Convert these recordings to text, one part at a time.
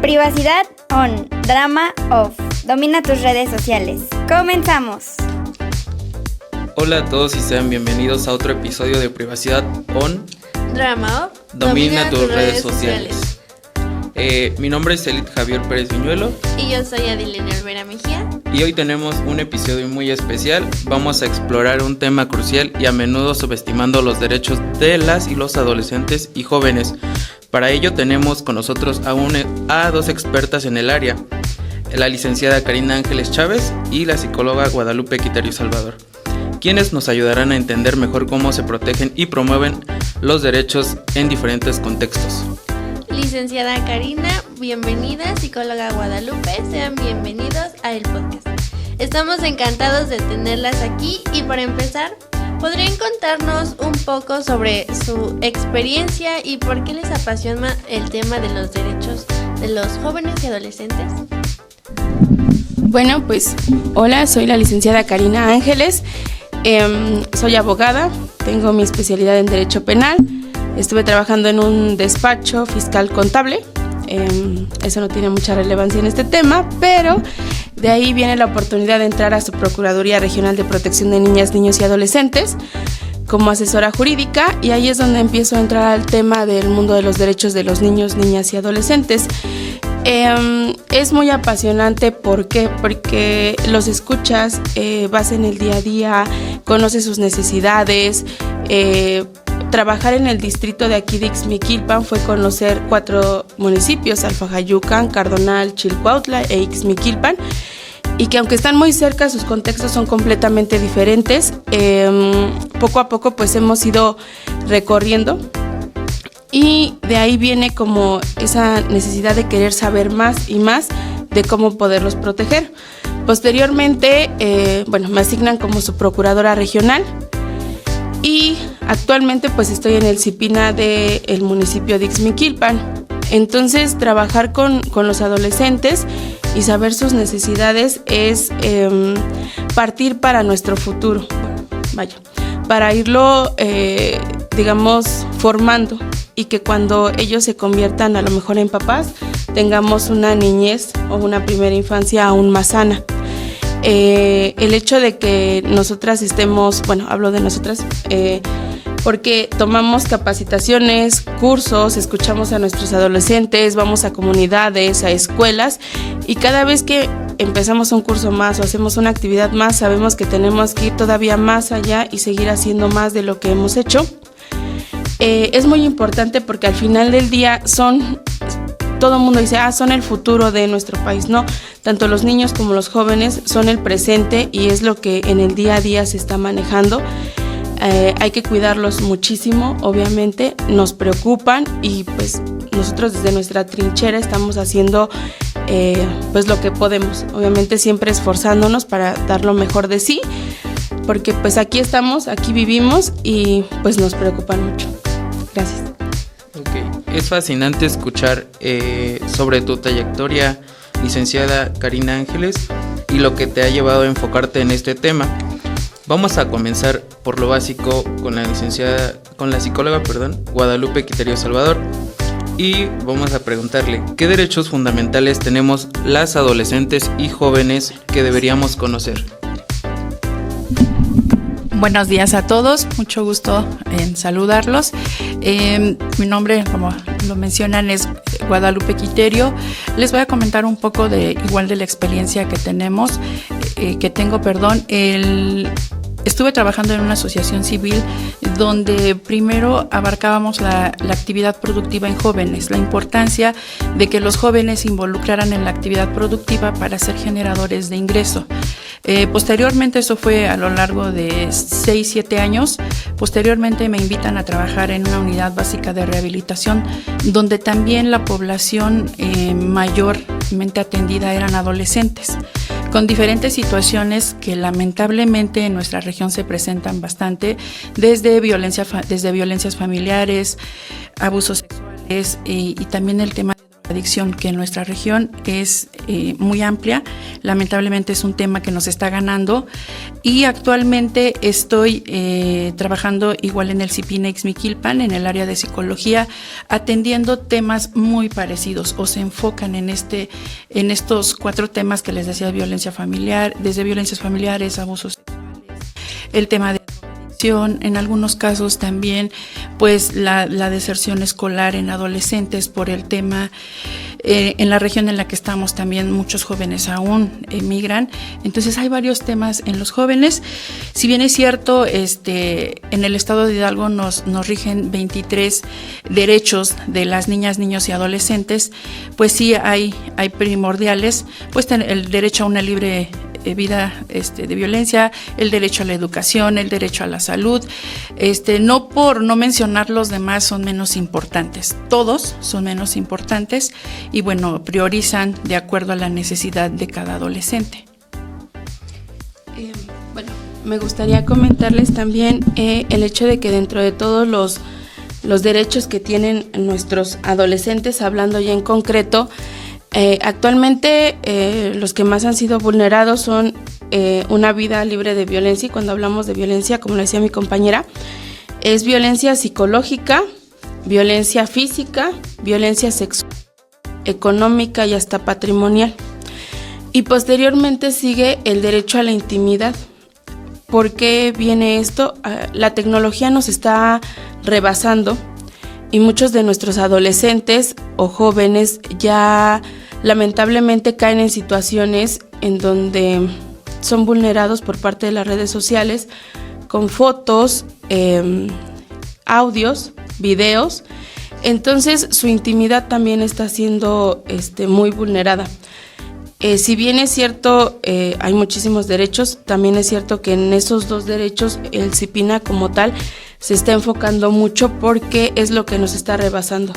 Privacidad on, drama off. Domina tus redes sociales. ¡Comenzamos! Hola a todos y sean bienvenidos a otro episodio de Privacidad on, drama off. Domina tus redes sociales. Mi nombre es Elit Javier Pérez Viñuelo. Y yo soy Adilene Olvera Mejía. Y hoy tenemos un episodio muy especial. Vamos a explorar un tema crucial y a menudo subestimando los derechos de las y los adolescentes y jóvenes. Para ello tenemos con nosotros a dos expertas en el área, la licenciada Karina Ángeles Chávez y la psicóloga Guadalupe Quiterio Salvador, quienes nos ayudarán a entender mejor cómo se protegen y promueven los derechos en diferentes contextos. Licenciada Karina, bienvenida. Psicóloga Guadalupe, sean bienvenidos a el podcast. Estamos encantados de tenerlas aquí y para empezar, ¿podrían contarnos un poco sobre su experiencia y por qué les apasiona el tema de los derechos de los jóvenes y adolescentes? Bueno, pues hola, soy la licenciada Karina Ángeles, soy abogada, tengo mi especialidad en Derecho Penal. Estuve trabajando en un despacho fiscal contable, eso no tiene mucha relevancia en este tema, pero de ahí viene la oportunidad de entrar a su Procuraduría Regional de Protección de Niñas, Niños y Adolescentes como asesora jurídica, y ahí es donde empiezo a entrar al tema del mundo de los derechos de los niños, niñas y adolescentes. Es muy apasionante, ¿por qué? Porque los escuchas, vas en el día a día, conoces sus necesidades. Trabajar en el distrito de aquí de Ixmiquilpan fue conocer 4 municipios: Alfajayucan, Cardonal, Chilcuautla e Ixmiquilpan, y que aunque están muy cerca, sus contextos son completamente diferentes. Poco a poco pues hemos ido recorriendo y de ahí viene como esa necesidad de querer saber más y más de cómo poderlos proteger. Posteriormente, me asignan como su procuradora regional. Y actualmente pues estoy en el CIPINA del municipio de Ixmiquilpan. Entonces trabajar con los adolescentes y saber sus necesidades es partir para nuestro futuro, para irlo formando, y que cuando ellos se conviertan a lo mejor en papás tengamos una niñez o una primera infancia aún más sana. El hecho de que nosotras estemos, hablo de nosotras, porque tomamos capacitaciones, cursos, escuchamos a nuestros adolescentes, vamos a comunidades, a escuelas, y cada vez que empezamos un curso más o hacemos una actividad más, sabemos que tenemos que ir todavía más allá y seguir haciendo más de lo que hemos hecho. Es muy importante porque al final del día todo el mundo dice, son el futuro de nuestro país. No, tanto los niños como los jóvenes son el presente y es lo que en el día a día se está manejando. Hay que cuidarlos muchísimo, obviamente, nos preocupan y pues nosotros desde nuestra trinchera estamos haciendo pues lo que podemos, obviamente siempre esforzándonos para dar lo mejor de sí, porque pues aquí estamos, aquí vivimos y pues nos preocupan mucho. Gracias. Es fascinante escuchar sobre tu trayectoria, licenciada Karina Ángeles, y lo que te ha llevado a enfocarte en este tema. Vamos a comenzar por lo básico con la psicóloga Guadalupe Quiterio Salvador, y vamos a preguntarle ¿qué derechos fundamentales tenemos las adolescentes y jóvenes que deberíamos conocer? Buenos días a todos, mucho gusto en saludarlos. Mi nombre, como lo mencionan, es Guadalupe Quiterio. Les voy a comentar un poco de la experiencia que tengo. Estuve trabajando en una asociación civil donde primero abarcábamos la actividad productiva en jóvenes, la importancia de que los jóvenes se involucraran en la actividad productiva para ser generadores de ingreso. Posteriormente, eso fue a lo largo de 6-7 años, posteriormente me invitan a trabajar en una unidad básica de rehabilitación donde también la población mayormente atendida eran adolescentes, con diferentes situaciones que lamentablemente en nuestra región se presentan bastante, desde violencias familiares, abusos sexuales y también el tema de adicción, que en nuestra región es muy amplia. Lamentablemente es un tema que nos está ganando, y actualmente estoy trabajando igual en el CIPINA Ixmiquilpan, en el área de psicología, atendiendo temas muy parecidos, o se enfocan en estos 4 temas que les decía: violencia familiar, desde violencias familiares, abusos sexuales, el tema de adicción, en algunos casos también pues la deserción escolar en adolescentes por el tema. En la región en la que estamos también muchos jóvenes aún emigran, entonces hay varios temas en los jóvenes. Si bien es cierto, en el estado de Hidalgo nos rigen 23 derechos de las niñas, niños y adolescentes, pues sí hay primordiales, pues el derecho a una libre vida de violencia, el derecho a la educación, el derecho a la salud. No por no mencionar los demás son menos importantes, todos son menos importantes, y bueno, priorizan de acuerdo a la necesidad de cada adolescente. Bueno, me gustaría comentarles también el hecho de que dentro de todos los derechos que tienen nuestros adolescentes, hablando ya en concreto, actualmente los que más han sido vulnerados son una vida libre de violencia, y cuando hablamos de violencia, como lo decía mi compañera, es violencia psicológica, violencia física, violencia sexual, económica y hasta patrimonial. Y posteriormente sigue el derecho a la intimidad. ¿Por qué viene esto? La tecnología nos está rebasando, y muchos de nuestros adolescentes o jóvenes ya lamentablemente caen en situaciones en donde son vulnerados por parte de las redes sociales con fotos, audios, videos. Entonces su intimidad también está siendo muy vulnerada. Si bien es cierto, hay muchísimos derechos, también es cierto que en esos 2 derechos el CIPINA como tal se está enfocando mucho, porque es lo que nos está rebasando.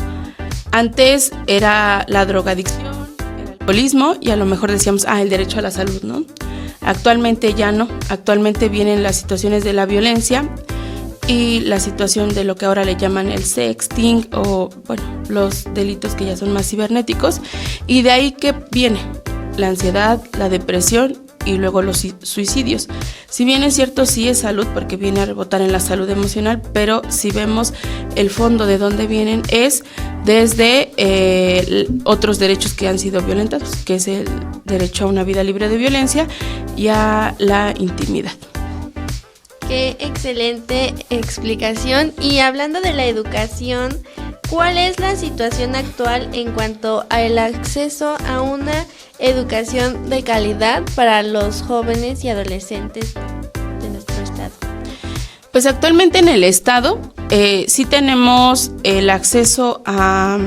Antes era la drogadicción, el alcoholismo, y a lo mejor decíamos, el derecho a la salud, ¿no? Actualmente ya no, actualmente vienen las situaciones de la violencia y la situación de lo que ahora le llaman el sexting, o bueno, los delitos que ya son más cibernéticos, y de ahí que viene la ansiedad, la depresión y luego los suicidios. Si bien es cierto, sí es salud, porque viene a rebotar en la salud emocional, pero si vemos el fondo de dónde vienen, es desde otros derechos que han sido violentados, que es el derecho a una vida libre de violencia y a la intimidad. Qué excelente explicación. Y hablando de la educación, ¿cuál es la situación actual en cuanto al acceso a una educación de calidad para los jóvenes y adolescentes de nuestro estado? Pues actualmente en el estado sí tenemos el acceso a,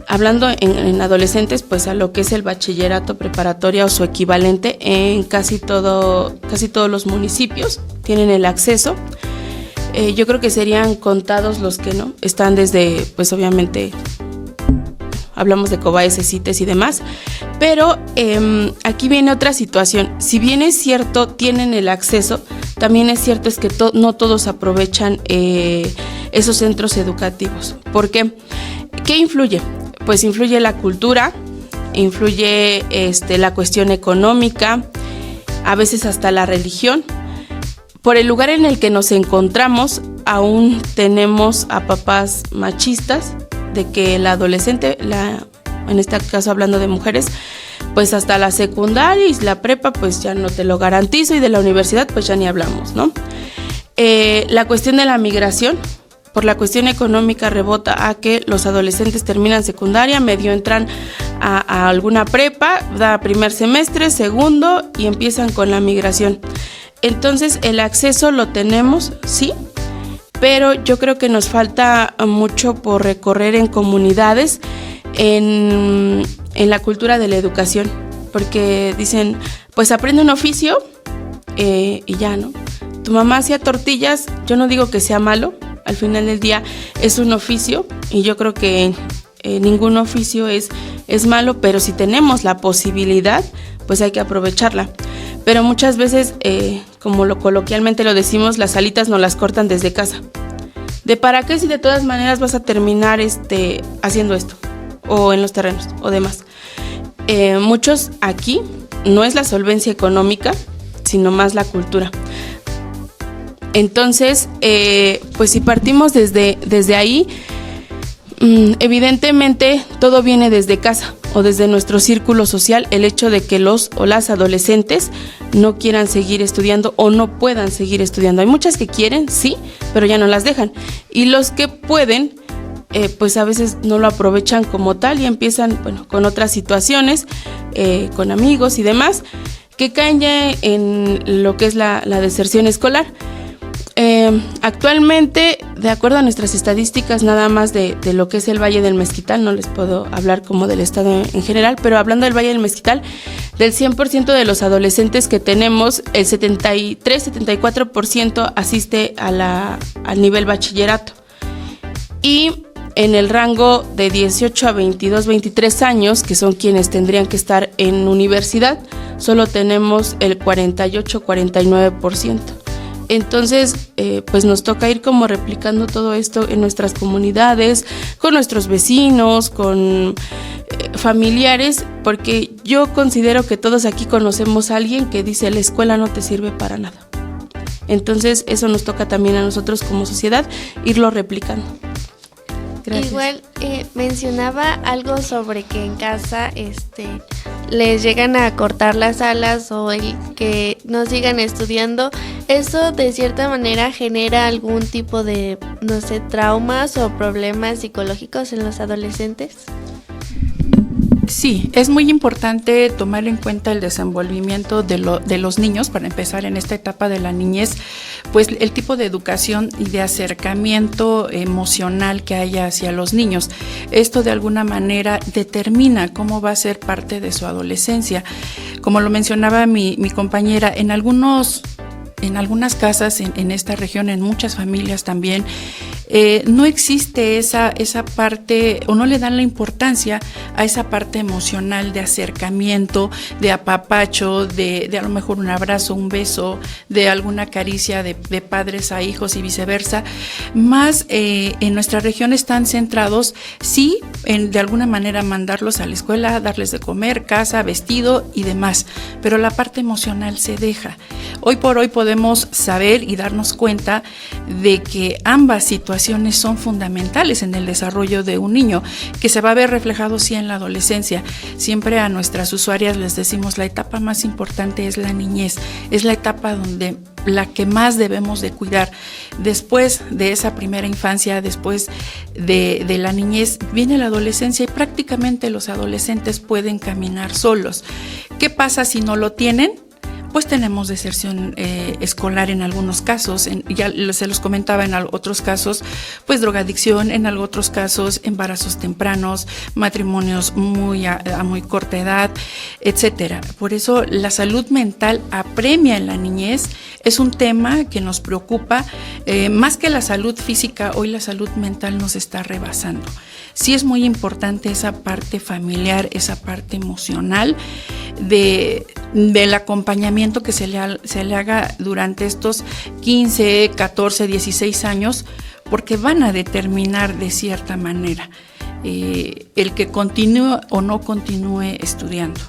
hablando en adolescentes, pues a lo que es el bachillerato preparatoria o su equivalente en casi todos los municipios tienen el acceso. Yo creo que serían contados los que no, están desde, pues obviamente, hablamos de Cobaes, CITES y demás, pero aquí viene otra situación. Si bien es cierto, tienen el acceso, también es cierto es que no todos aprovechan esos centros educativos. ¿Por qué? ¿Qué influye? Pues influye la cultura, influye la cuestión económica, a veces hasta la religión. Por el lugar en el que nos encontramos, aún tenemos a papás machistas, de que la adolescente, en este caso hablando de mujeres, pues hasta la secundaria y la prepa pues ya no te lo garantizo, y de la universidad pues ya ni hablamos, ¿no? La cuestión de la migración, por la cuestión económica, rebota a que los adolescentes terminan secundaria, medio entran a alguna prepa, da primer semestre, segundo, y empiezan con la migración. Entonces el acceso lo tenemos, sí, pero yo creo que nos falta mucho por recorrer en comunidades, en la cultura de la educación, porque dicen, pues aprende un oficio y ya, ¿no? Tu mamá hacía tortillas, yo no digo que sea malo, al final del día es un oficio, y yo creo que ningún oficio es malo, pero si tenemos la posibilidad, pues hay que aprovecharla. Pero muchas veces, como coloquialmente lo decimos, las alitas nos las cortan desde casa. ¿De para qué si de todas maneras vas a terminar haciendo esto? o en los terrenos o demás. Muchos aquí no es la solvencia económica, sino más la cultura. Entonces, pues si partimos desde ahí, evidentemente todo viene desde casa o desde nuestro círculo social, el hecho de que los o las adolescentes no quieran seguir estudiando o no puedan seguir estudiando. Hay muchas que quieren, sí, pero ya no las dejan. Y los que pueden, pues a veces no lo aprovechan como tal y empiezan, bueno, con otras situaciones, con amigos y demás, que caen ya en lo que es la deserción escolar. Actualmente, de acuerdo a nuestras estadísticas, nada más de lo que es el Valle del Mezquital, no les puedo hablar como del estado en general, pero hablando del Valle del Mezquital, del 100% de los adolescentes que tenemos, el 73-74% asiste al nivel bachillerato. Y en el rango de 18 a 22, 23 años, que son quienes tendrían que estar en universidad, solo tenemos el 48-49%. Entonces, pues nos toca ir como replicando todo esto en nuestras comunidades, con nuestros vecinos, con familiares, porque yo considero que todos aquí conocemos a alguien que dice la escuela no te sirve para nada. Entonces, eso nos toca también a nosotros como sociedad irlo replicando. Gracias. Igual mencionaba algo sobre que en casa les llegan a cortar las alas o el que no sigan estudiando. ¿Eso de cierta manera genera algún tipo de, no sé, traumas o problemas psicológicos en los adolescentes? Sí, es muy importante tomar en cuenta el desenvolvimiento de los niños, para empezar en esta etapa de la niñez, pues el tipo de educación y de acercamiento emocional que haya hacia los niños. Esto de alguna manera determina cómo va a ser parte de su adolescencia. Como lo mencionaba mi compañera, en algunas casas en esta región, en muchas familias también, no existe esa parte, o no le dan la importancia a esa parte emocional de acercamiento, de apapacho, de a lo mejor un abrazo, un beso, de alguna caricia de padres a hijos y viceversa. Más en nuestra región están centrados, sí, en de alguna manera mandarlos a la escuela, darles de comer, casa, vestido y demás, pero la parte emocional se deja. Hoy por hoy podemos saber y darnos cuenta de que ambas situaciones son fundamentales en el desarrollo de un niño, que se va a ver reflejado sí en la adolescencia. Siempre a nuestras usuarias les decimos, la etapa más importante es la niñez, es la etapa donde la que más debemos de cuidar. Después de esa primera infancia, después de la niñez, viene la adolescencia y prácticamente los adolescentes pueden caminar solos. ¿Qué pasa si no lo tienen? Pues tenemos deserción escolar en algunos casos, ya se los comentaba, en otros casos, pues drogadicción, en otros casos embarazos tempranos, matrimonios a muy corta edad, etcétera. Por eso la salud mental apremia en la niñez, es un tema que nos preocupa, más que la salud física, hoy la salud mental nos está rebasando. Sí es muy importante esa parte familiar, esa parte emocional del acompañamiento que se le haga durante estos 15, 14, 16 años, porque van a determinar de cierta manera el que continúe o no continúe estudiando.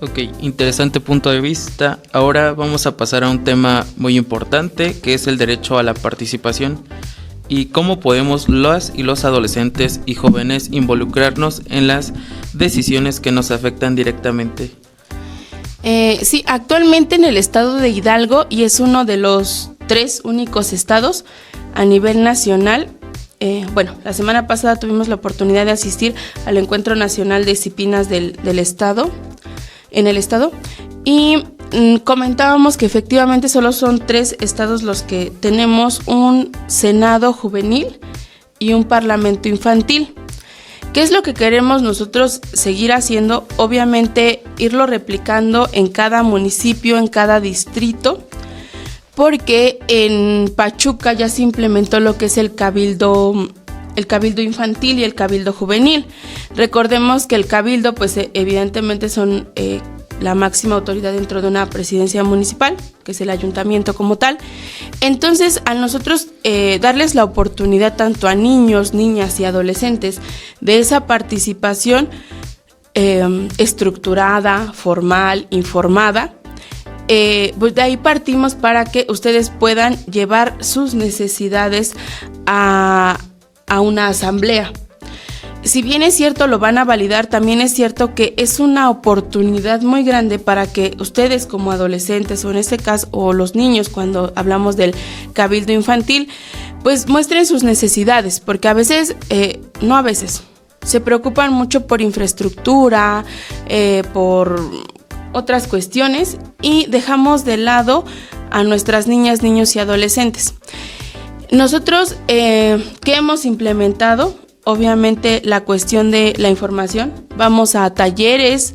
Ok, interesante punto de vista. Ahora vamos a pasar a un tema muy importante, que es el derecho a la participación. Y cómo podemos las y los adolescentes y jóvenes involucrarnos en las decisiones que nos afectan directamente. Sí, actualmente en el estado de Hidalgo, y es uno de los 3 únicos estados a nivel nacional, la semana pasada tuvimos la oportunidad de asistir al Encuentro Nacional de Disciplinas del estado, en el estado, y comentábamos que efectivamente solo son 3 estados los que tenemos un Senado juvenil y un Parlamento infantil. ¿Qué es lo que queremos nosotros seguir haciendo? Obviamente irlo replicando en cada municipio, en cada distrito, porque en Pachuca ya se implementó lo que es el cabildo infantil y el cabildo juvenil. Recordemos que el cabildo, pues evidentemente son la máxima autoridad dentro de una presidencia municipal, que es el ayuntamiento como tal. Entonces, a nosotros darles la oportunidad tanto a niños, niñas y adolescentes de esa participación estructurada, formal, informada, pues de ahí partimos para que ustedes puedan llevar sus necesidades a una asamblea. Si bien es cierto, lo van a validar, también es cierto que es una oportunidad muy grande para que ustedes como adolescentes, o en este caso, o los niños, cuando hablamos del cabildo infantil, pues muestren sus necesidades, porque a veces, no a veces, se preocupan mucho por infraestructura, por otras cuestiones, y dejamos de lado a nuestras niñas, niños y adolescentes. Nosotros, ¿qué hemos implementado? Obviamente la cuestión de la información. Vamos a talleres,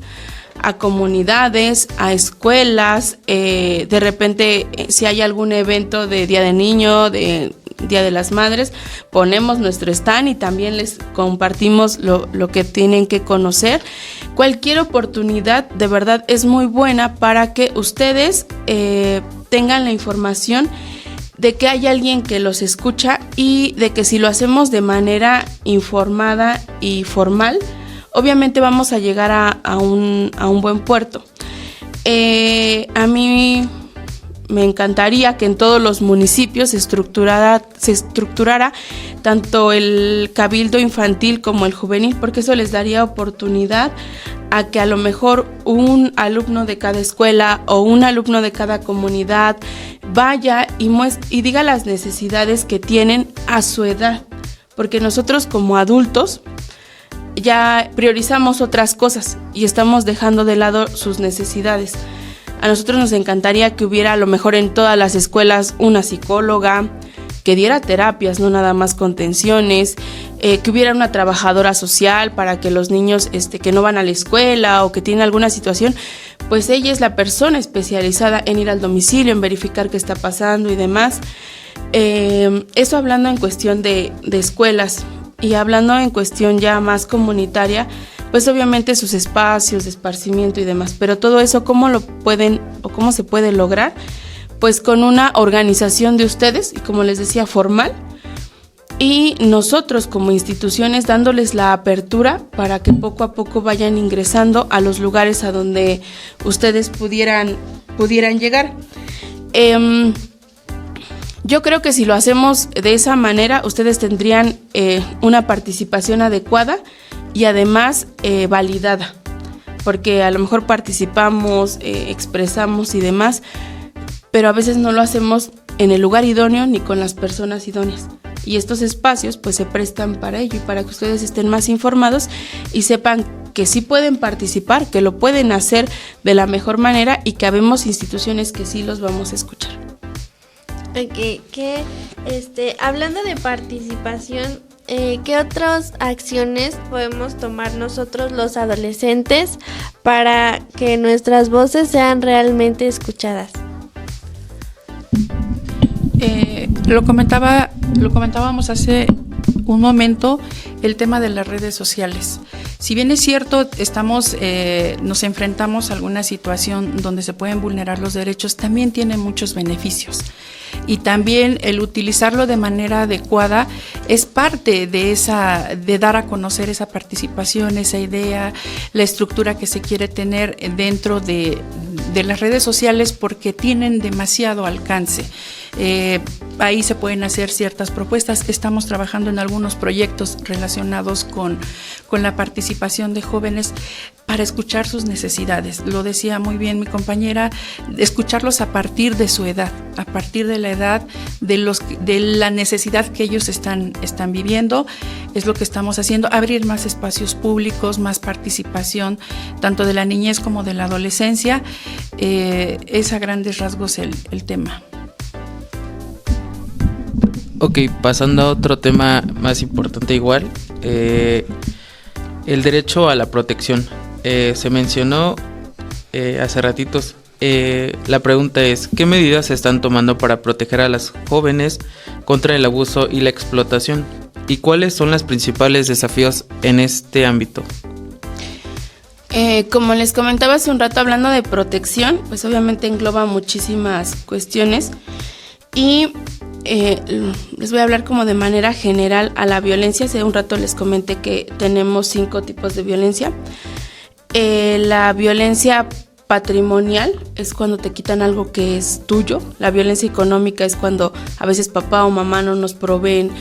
a comunidades, a escuelas, de repente si hay algún evento de Día del Niño, de Día de las Madres, ponemos nuestro stand y también les compartimos lo que tienen que conocer. Cualquier oportunidad de verdad es muy buena para que ustedes tengan la información de que hay alguien que los escucha y de que si lo hacemos de manera informada y formal, obviamente vamos a llegar a un buen puerto. A mí me encantaría que en todos los municipios se estructurara tanto el cabildo infantil como el juvenil, porque eso les daría oportunidad a que a lo mejor un alumno de cada escuela o un alumno de cada comunidad vaya y diga las necesidades que tienen a su edad, porque nosotros como adultos ya priorizamos otras cosas y estamos dejando de lado sus necesidades. A nosotros nos encantaría que hubiera a lo mejor en todas las escuelas una psicóloga, que diera terapias, no nada más contenciones, que hubiera una trabajadora social para que los niños que no van a la escuela o que tienen alguna situación, pues ella es la persona especializada en ir al domicilio, en verificar qué está pasando y demás. Eso hablando en cuestión de escuelas, y hablando en cuestión ya más comunitaria, pues obviamente sus espacios de esparcimiento y demás, pero todo eso ¿cómo lo pueden o cómo se puede lograr? Pues con una organización de ustedes, y como les decía, formal, y nosotros como instituciones dándoles la apertura para que poco a poco vayan ingresando a los lugares a donde ustedes pudieran llegar. Yo creo que si lo hacemos de esa manera, ustedes tendrían una participación adecuada y además validada, porque a lo mejor participamos, expresamos y demás, pero a veces no lo hacemos en el lugar idóneo ni con las personas idóneas. Y estos espacios pues se prestan para ello y para que ustedes estén más informados y sepan que sí pueden participar, que lo pueden hacer de la mejor manera y que habemos instituciones que sí los vamos a escuchar. Ok, hablando de participación, ¿qué otras acciones podemos tomar nosotros los adolescentes para que nuestras voces sean realmente escuchadas? Lo comentábamos hace un momento, el tema de las redes sociales. Si bien es cierto, nos enfrentamos a alguna situación donde se pueden vulnerar los derechos, también tiene muchos beneficios. Y también el utilizarlo de manera adecuada es parte de dar a conocer esa participación, esa idea, la estructura que se quiere tener dentro de las redes sociales, porque tienen demasiado alcance. Ahí se pueden hacer ciertas propuestas. Estamos trabajando en algunos proyectos relacionados con la participación de jóvenes para escuchar sus necesidades. Lo decía muy bien mi compañera, escucharlos a partir de su edad, a partir de la edad de la necesidad que ellos están viviendo. Es lo que estamos haciendo, abrir más espacios públicos, más participación, tanto de la niñez como de la adolescencia. Es a grandes rasgos el tema. Ok, pasando a otro tema más importante igual, el derecho a la protección. Se mencionó hace ratitos. La pregunta es, ¿qué medidas se están tomando para proteger a las jóvenes contra el abuso y la explotación? ¿Y cuáles son los principales desafíos en este ámbito? Como les comentaba hace un rato, hablando de protección, pues obviamente engloba muchísimas cuestiones y les voy a hablar como de manera general a la violencia. Hace un rato les comenté que tenemos 5 tipos de violencia. La violencia patrimonial es cuando te quitan algo que es tuyo. La violencia económica es cuando a veces papá o mamá no nos proveen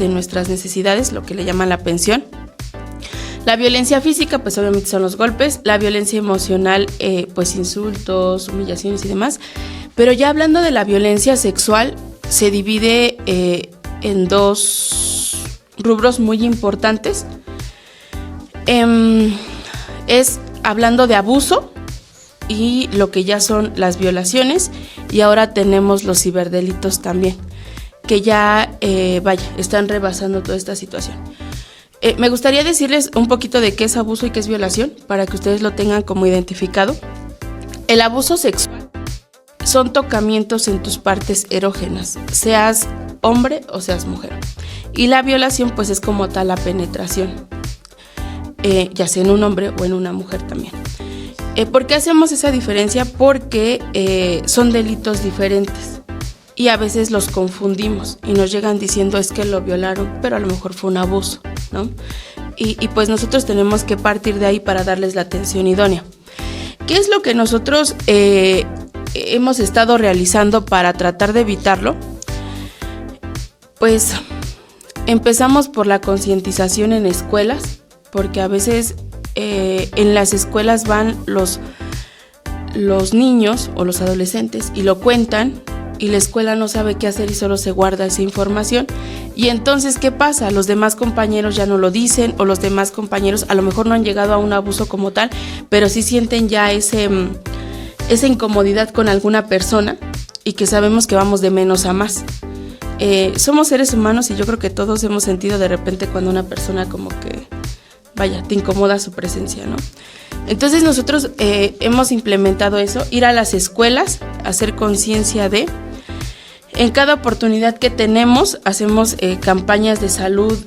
nuestras necesidades, lo que le llaman la pensión. La violencia física, pues obviamente son los golpes. La violencia emocional, pues insultos, humillaciones y demás. Pero ya hablando de la violencia sexual, se divide en 2 rubros muy importantes. Es hablando de abuso y lo que ya son las violaciones, y ahora tenemos los ciberdelitos también, que ya, están rebasando toda esta situación. Me gustaría decirles un poquito de qué es abuso y qué es violación, para que ustedes lo tengan como identificado. El abuso sexual son tocamientos en tus partes erógenas, seas hombre o seas mujer. Y la violación, pues es como tal la penetración, ya sea en un hombre o en una mujer también. ¿Por qué hacemos esa diferencia? Porque son delitos diferentes y a veces los confundimos y nos llegan diciendo es que lo violaron, pero a lo mejor fue un abuso, ¿no? Y pues nosotros tenemos que partir de ahí para darles la atención idónea. ¿Qué es lo que nosotros hemos estado realizando para tratar de evitarlo? Pues empezamos por la concientización en escuelas, porque a veces en las escuelas van los niños o los adolescentes y lo cuentan, y la escuela no sabe qué hacer y solo se guarda esa información. Y entonces, ¿qué pasa? Los demás compañeros ya no lo dicen, o los demás compañeros a lo mejor no han llegado a un abuso como tal, pero sí sienten ya esa incomodidad con alguna persona, y que sabemos que vamos de menos a más. Somos seres humanos y yo creo que todos hemos sentido de repente cuando una persona como que, te incomoda su presencia, ¿no? Entonces nosotros hemos implementado eso, ir a las escuelas, hacer conciencia de... En cada oportunidad que tenemos, hacemos campañas de salud,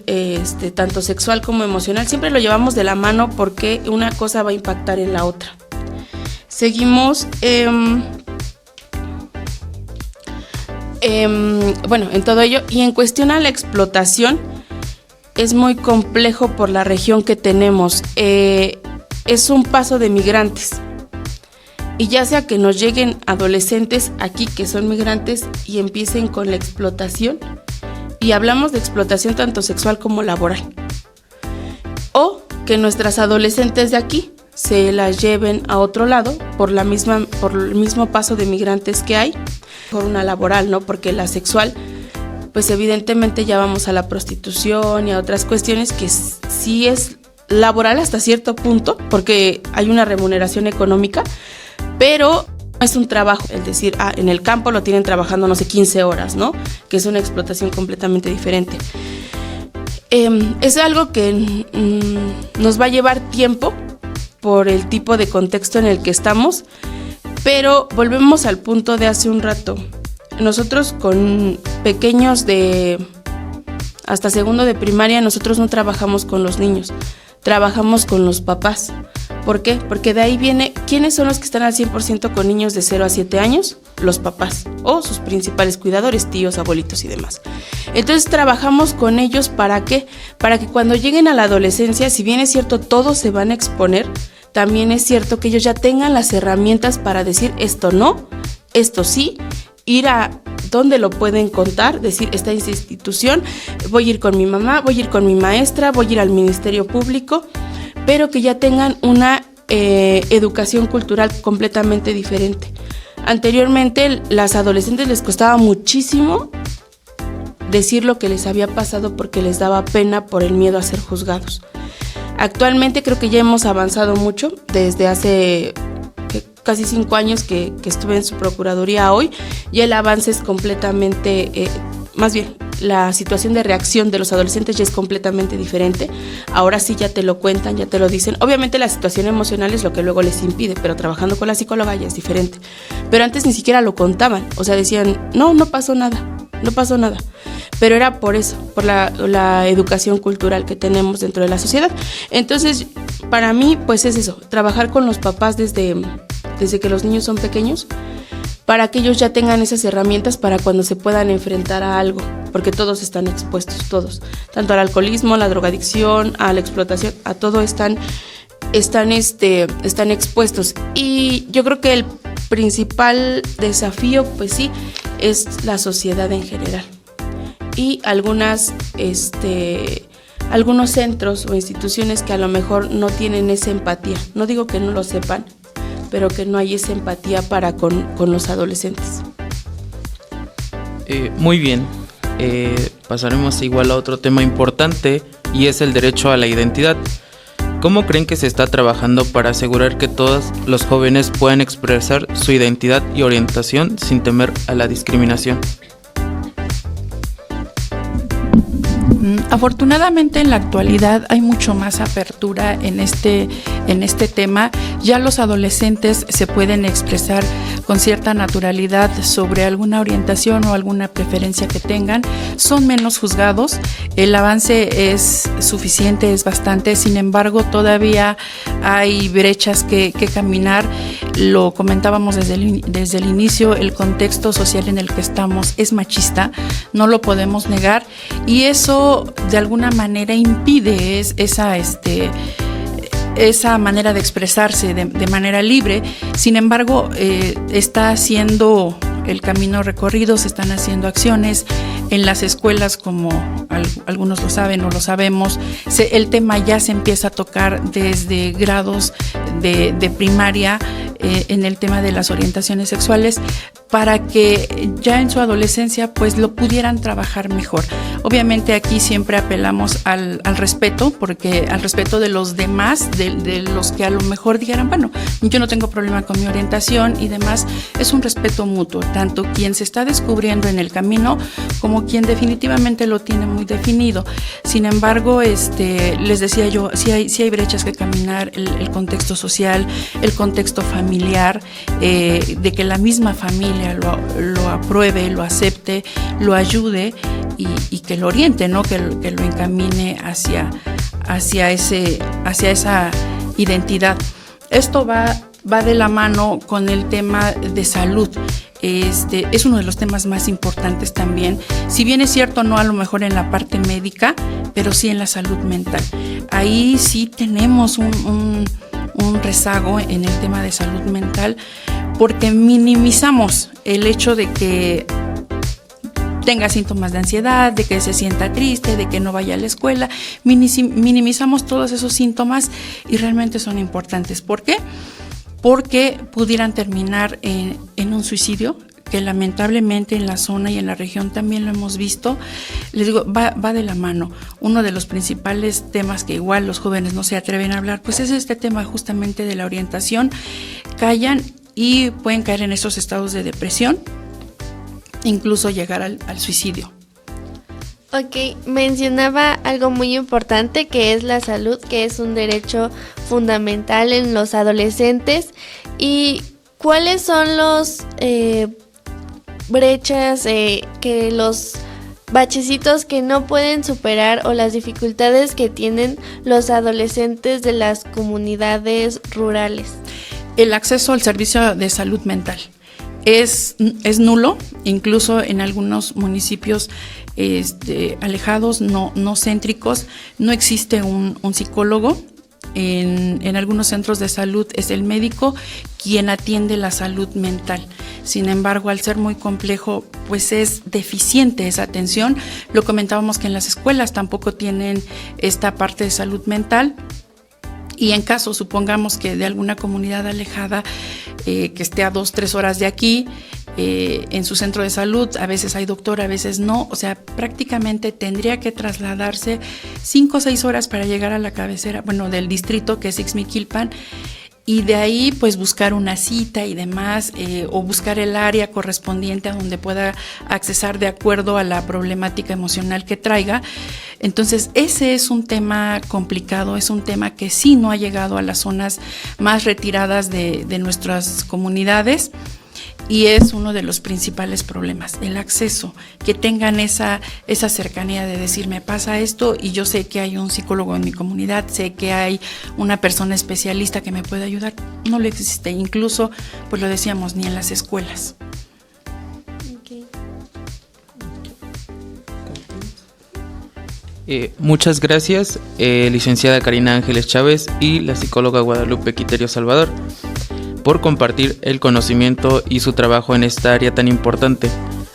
tanto sexual como emocional. Siempre lo llevamos de la mano porque una cosa va a impactar en la otra. Seguimos... en todo ello. Y en cuestión a la explotación, es muy complejo por la región que tenemos. Es un paso de migrantes. Y ya sea que nos lleguen adolescentes aquí que son migrantes y empiecen con la explotación, y hablamos de explotación tanto sexual como laboral, o que nuestras adolescentes de aquí se las lleven a otro lado por el mismo paso de migrantes que hay, por una laboral, ¿no? Porque la sexual, pues evidentemente ya vamos a la prostitución y a otras cuestiones que sí es laboral hasta cierto punto, porque hay una remuneración económica, pero no es un trabajo, es decir, en el campo lo tienen trabajando, 15 horas, ¿no? Que es una explotación completamente diferente. Es algo que nos va a llevar tiempo por el tipo de contexto en el que estamos, pero volvemos al punto de hace un rato. Nosotros con pequeños de hasta segundo de primaria, nosotros no trabajamos con los niños, trabajamos con los papás. ¿Por qué? Porque de ahí viene, ¿quiénes son los que están al 100% con niños de 0 a 7 años? Los papás o sus principales cuidadores, tíos, abuelitos y demás. Entonces trabajamos con ellos, ¿para qué? Para que cuando lleguen a la adolescencia, si bien es cierto todos se van a exponer, también es cierto que ellos ya tengan las herramientas para decir esto no, esto sí, ir a donde lo pueden contar, decir esta es institución, voy a ir con mi mamá, voy a ir con mi maestra, voy a ir al Ministerio Público, pero que ya tengan una educación cultural completamente diferente. Anteriormente, las adolescentes les costaba muchísimo decir lo que les había pasado porque les daba pena por el miedo a ser juzgados. Actualmente creo que ya hemos avanzado mucho desde hace casi 5 años que estuve en su procuraduría a hoy, y el avance es completamente, más bien, la situación de reacción de los adolescentes ya es completamente diferente. Ahora sí ya te lo cuentan, ya te lo dicen. Obviamente la situación emocional es lo que luego les impide, pero trabajando con la psicóloga ya es diferente. Pero antes ni siquiera lo contaban, o sea, decían, no pasó nada. Pero era por eso, por la educación cultural que tenemos dentro de la sociedad. Entonces, para mí, pues es eso, trabajar con los papás desde que los niños son pequeños, para que ellos ya tengan esas herramientas para cuando se puedan enfrentar a algo, porque todos están expuestos, todos, tanto al alcoholismo, a la drogadicción, a la explotación, a todo están expuestos. Y yo creo que el principal desafío, pues sí, es la sociedad en general. Y algunos centros o instituciones que a lo mejor no tienen esa empatía. No digo que no lo sepan, pero que no hay esa empatía para con los adolescentes. Muy bien, pasaremos igual a otro tema importante y es el derecho a la identidad. ¿Cómo creen que se está trabajando para asegurar que todos los jóvenes puedan expresar su identidad y orientación sin temer a la discriminación? Afortunadamente en la actualidad hay mucho más apertura en este tema. Ya los adolescentes se pueden expresar con cierta naturalidad sobre alguna orientación o alguna preferencia que tengan. Son menos juzgados. El avance es suficiente, es bastante. Sin embargo, todavía hay brechas que caminar. Lo comentábamos desde el inicio, el contexto social en el que estamos es machista, no lo podemos negar, y eso de alguna manera impide esa manera de expresarse de manera libre. Sin embargo, está haciendo el camino recorrido, se están haciendo acciones en las escuelas, como algunos lo saben o lo sabemos. El tema ya se empieza a tocar desde grados de primaria, en el tema de las orientaciones sexuales, para que ya en su adolescencia pues lo pudieran trabajar mejor. Obviamente aquí siempre apelamos al respeto, porque al respeto de los demás, de los que a lo mejor dijeran, bueno, yo no tengo problema con mi orientación y demás. Es un respeto mutuo, tanto quien se está descubriendo en el camino como quien definitivamente lo tiene muy definido. Sin embargo, les decía yo, sí hay brechas que caminar, el contexto social, el contexto familiar, de que la misma familia lo apruebe, lo acepte, lo ayude y que lo oriente, ¿no? que lo encamine hacia esa identidad. Esto va de la mano con el tema de salud. Es uno de los temas más importantes también. Si bien es cierto, no a lo mejor en la parte médica, pero sí en la salud mental. Ahí sí tenemos un rezago en el tema de salud mental, porque minimizamos el hecho de que tenga síntomas de ansiedad, de que se sienta triste, de que no vaya a la escuela. Minimizamos todos esos síntomas y realmente son importantes. ¿Por qué? Porque pudieran terminar en un suicidio, que lamentablemente en la zona y en la región también lo hemos visto. Les digo, va de la mano. Uno de los principales temas que igual los jóvenes no se atreven a hablar, pues es este tema justamente de la orientación. Callan y pueden caer en esos estados de depresión, incluso llegar al suicidio. Ok, mencionaba algo muy importante, que es la salud, que es un derecho fundamental en los adolescentes. ¿Y cuáles son los brechas, que los bachecitos que no pueden superar, o las dificultades que tienen los adolescentes de las comunidades rurales? El acceso al servicio de salud mental es nulo, incluso en algunos municipios alejados, no céntricos, no existe un psicólogo. En algunos centros de salud es el médico quien atiende la salud mental. Sin embargo, al ser muy complejo, pues es deficiente esa atención. Lo comentábamos que en las escuelas tampoco tienen esta parte de salud mental. Y en caso, supongamos que de alguna comunidad alejada, que esté a 2-3 horas de aquí, en su centro de salud, a veces hay doctor, a veces no, o sea, prácticamente tendría que trasladarse 5 o 6 horas para llegar a la cabecera, del distrito, que es Ixmiquilpan, y de ahí pues buscar una cita y demás, o buscar el área correspondiente a donde pueda accesar de acuerdo a la problemática emocional que traiga. Entonces ese es un tema complicado, es un tema que sí no ha llegado a las zonas más retiradas de nuestras comunidades. y es uno de los principales problemas, el acceso, que tengan esa cercanía de decir, me pasa esto y yo sé que hay un psicólogo en mi comunidad, sé que hay una persona especialista que me puede ayudar. No lo existe, incluso, pues lo decíamos, ni en las escuelas. Muchas gracias, licenciada Karina Ángeles Chávez y la psicóloga Guadalupe Quiterio Salvador, por compartir el conocimiento y su trabajo en esta área tan importante.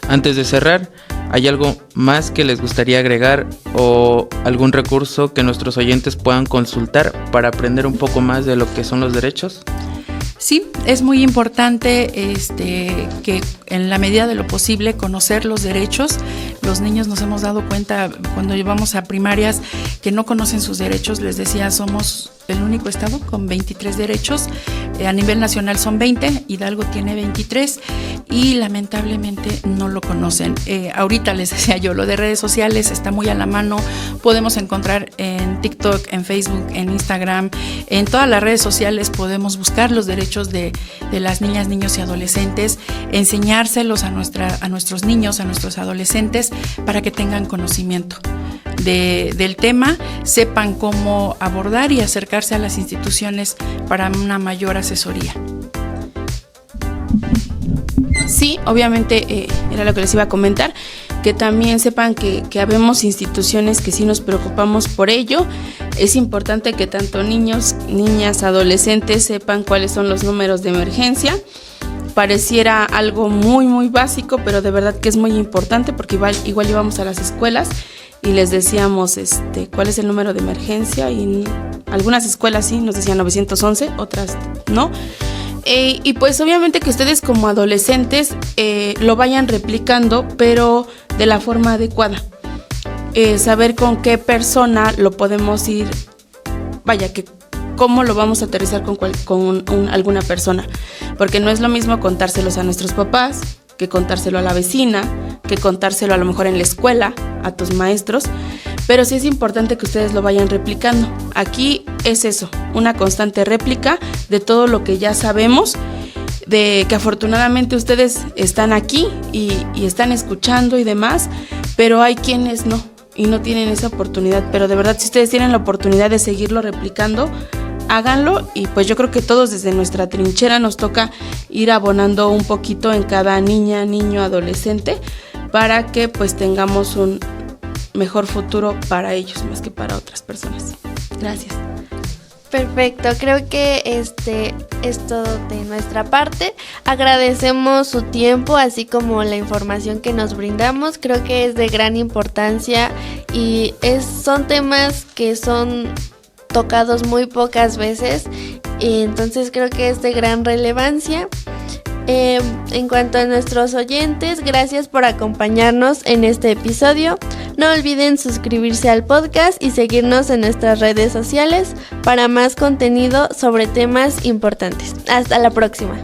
Antes de cerrar, ¿hay algo más que les gustaría agregar o algún recurso que nuestros oyentes puedan consultar para aprender un poco más de lo que son los derechos? Sí, es muy importante que en la medida de lo posible conocer los derechos. Los niños nos hemos dado cuenta cuando llevamos a primarias que no conocen sus derechos. Les decía, somos el único estado con 23 derechos. A nivel nacional son 20, Hidalgo tiene 23 y lamentablemente no lo conocen. Ahorita les decía yo, lo de redes sociales está muy a la mano. Podemos encontrar en TikTok, en Facebook, en Instagram, en todas las redes sociales podemos buscar los derechos de las niñas, niños y adolescentes, enseñárselos a nuestros niños, a nuestros adolescentes, para que tengan conocimiento del tema, sepan cómo abordar y acercarse a las instituciones para una mayor asesoría. Sí, obviamente era lo que les iba a comentar, que también sepan que habemos instituciones que sí nos preocupamos por ello. Es importante que tanto niños, niñas, adolescentes sepan cuáles son los números de emergencia. Pareciera algo muy muy básico, pero de verdad que es muy importante, porque igual íbamos a las escuelas y les decíamos cuál es el número de emergencia, y algunas escuelas sí nos decían 911, otras no. Y pues obviamente que ustedes como adolescentes lo vayan replicando, pero de la forma adecuada. Saber con qué persona lo podemos ir, cómo lo vamos a aterrizar con alguna persona, porque no es lo mismo contárselos a nuestros papás, que contárselo a la vecina, que contárselo a lo mejor en la escuela, a tus maestros, pero sí es importante que ustedes lo vayan replicando. Aquí es eso, una constante réplica de todo lo que ya sabemos, de que afortunadamente ustedes están aquí y están escuchando y demás, pero hay quienes no, y no tienen esa oportunidad. Pero de verdad, si ustedes tienen la oportunidad de seguirlo replicando, háganlo, y pues yo creo que todos desde nuestra trinchera nos toca ir abonando un poquito en cada niña, niño, adolescente, para que pues tengamos un mejor futuro para ellos más que para otras personas. Gracias. Perfecto, creo que es todo de nuestra parte. Agradecemos su tiempo, así como la información que nos brindamos. Creo que es de gran importancia y son temas que son tocados muy pocas veces, y entonces creo que es de gran relevancia. En cuanto a nuestros oyentes, gracias por acompañarnos en este episodio. No olviden suscribirse al podcast y seguirnos en nuestras redes sociales para más contenido sobre temas importantes. Hasta la próxima.